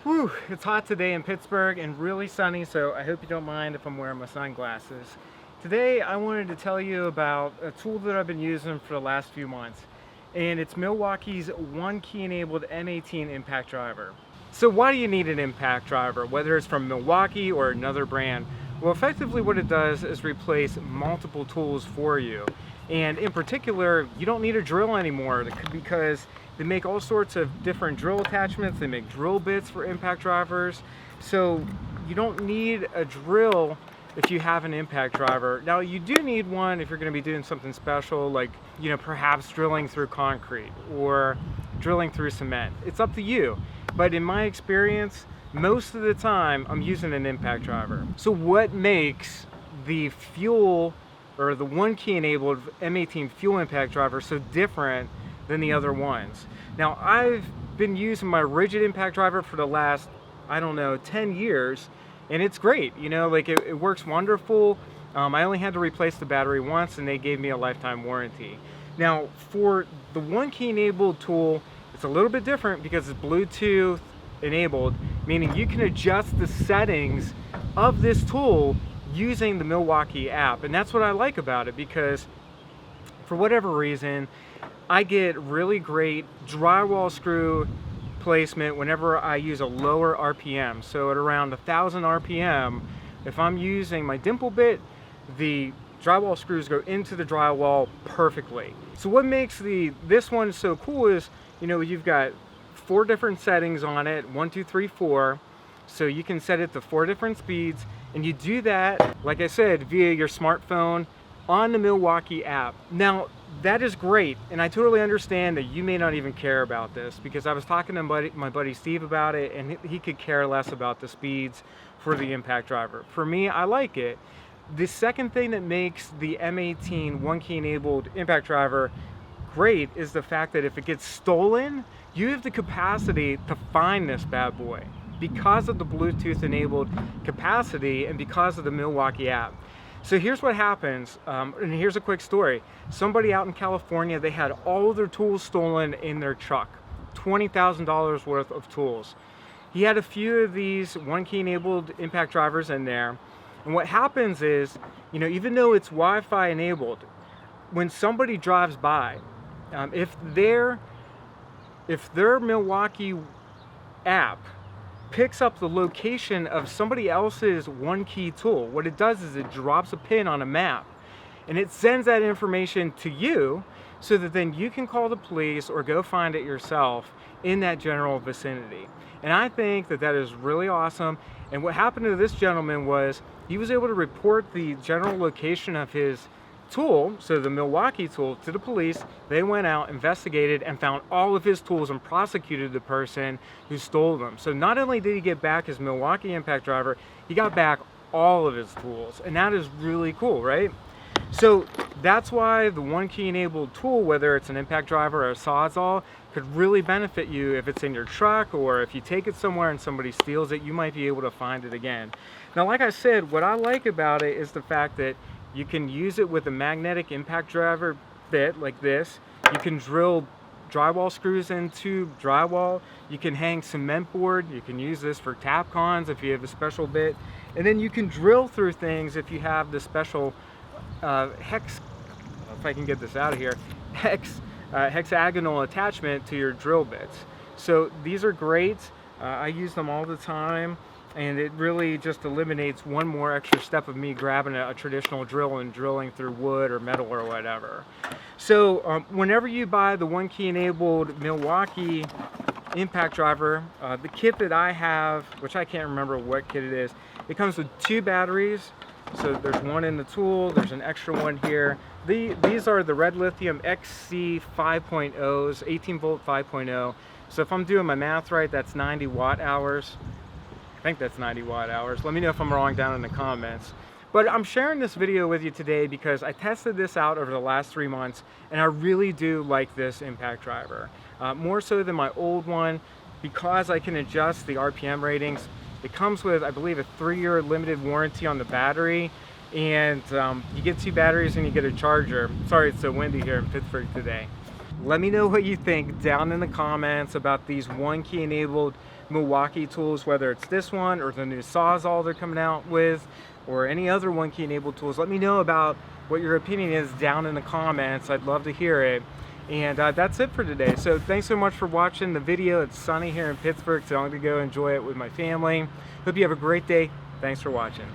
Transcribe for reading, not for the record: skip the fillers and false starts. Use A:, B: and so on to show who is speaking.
A: Whew, it's hot today in Pittsburgh and really sunny, so I hope you don't mind if I'm wearing my sunglasses. Today I wanted to tell you about a tool that I've been using for the last few months, and it's Milwaukee's One-Key enabled M18 Impact Driver. So why do you need an impact driver, whether it's from Milwaukee or another brand? Well, effectively what it does is replace multiple tools for you. And in particular, you don't need a drill anymore because they make all sorts of different drill attachments. They make drill bits for impact drivers. So you don't need a drill if you have an impact driver. Now you do need one if you're going to be doing something special, like, perhaps drilling through concrete or drilling through cement. It's up to you. But in my experience, most of the time I'm using an impact driver. So what makes the fuel or the One-Key enabled M18 fuel impact driver so different than the other ones? Now, I've been using my rigid impact driver for the last, 10 years, and it's great. It works wonderful. I only had to replace the battery once, and they gave me a lifetime warranty. Now, for the One-Key enabled tool, it's a little bit different because it's Bluetooth enabled, meaning you can adjust the settings of this tool using the Milwaukee app. And that's what I like about it, because for whatever reason, I get really great drywall screw placement whenever I use a lower RPM. So at around 1,000 RPM, if I'm using my dimple bit, the drywall screws go into the drywall perfectly. So what makes this one so cool is, you've got 4 different settings on it, 1, 2, 3, 4. So you can set it to 4 different speeds, and you do that, like I said, via your smartphone on the Milwaukee app. Now, that is great, and I totally understand that you may not even care about this, because I was talking to my buddy Steve about it, and he could care less about the speeds for the impact driver. For me, I like it. The second thing that makes the M18 One-Key enabled impact driver great is the fact that if it gets stolen, you have the capacity to find this bad boy because of the Bluetooth enabled capacity and because of the Milwaukee app. So here's what happens, and here's a quick story. Somebody out in California, they had all of their tools stolen in their truck, $20,000 worth of tools. He had a few of these One-Key enabled impact drivers in there, and what happens is, even though it's Wi-Fi enabled, when somebody drives by, if their Milwaukee app picks up the location of somebody else's One-Key tool, what it does is it drops a pin on a map, and it sends that information to you so that then you can call the police or go find it yourself in that general vicinity. And I think that that is really awesome. And what happened to this gentleman was he was able to report the general location of his tool, so the Milwaukee tool, to the police. They went out, investigated, and found all of his tools and prosecuted the person who stole them. So not only did he get back his Milwaukee impact driver, he got back all of his tools, and that is really cool, right? So that's why the One-Key enabled tool, whether it's an impact driver or a Sawzall, could really benefit you if it's in your truck, or if you take it somewhere and somebody steals it, you might be able to find it again. Now, like I said, what I like about it is the fact that you can use it with a magnetic impact driver bit like this. You can drill drywall screws into drywall. You can hang cement board. You can use this for tap cons if you have a special bit. And then you can drill through things if you have the special hex, if I can get this out of here, hexagonal attachment to your drill bits. So these are great. I use them all the time. And it really just eliminates one more extra step of me grabbing a traditional drill and drilling through wood or metal or whatever. So whenever you buy the One-Key enabled Milwaukee impact driver, the kit that I have, which I can't remember what kit it is, it comes with 2 batteries. So there's one in the tool, there's an extra one here. These are the red lithium XC 5.0s, 18 volt 5.0. So if I'm doing my math right, that's 90 watt hours. I think that's 90 watt hours. Let me know if I'm wrong down in the comments. But I'm sharing this video with you today because I tested this out over the last 3 months, and I really do like this impact driver. More so than my old one, because I can adjust the RPM ratings. It comes with, I believe, a 3-year limited warranty on the battery, and you get 2 batteries and you get a charger. Sorry it's so windy here in Pittsburgh today. Let me know what you think down in the comments about these One-Key enabled Milwaukee tools, whether it's this one or the new Sawzall they're coming out with, or any other one-key enabled tools. Let me know about what your opinion is down in the comments. I'd love to hear it. And that's it for today. So thanks so much for watching the video. It's sunny here in Pittsburgh, so I'm going to go enjoy it with my family. Hope you have a great day. Thanks for watching.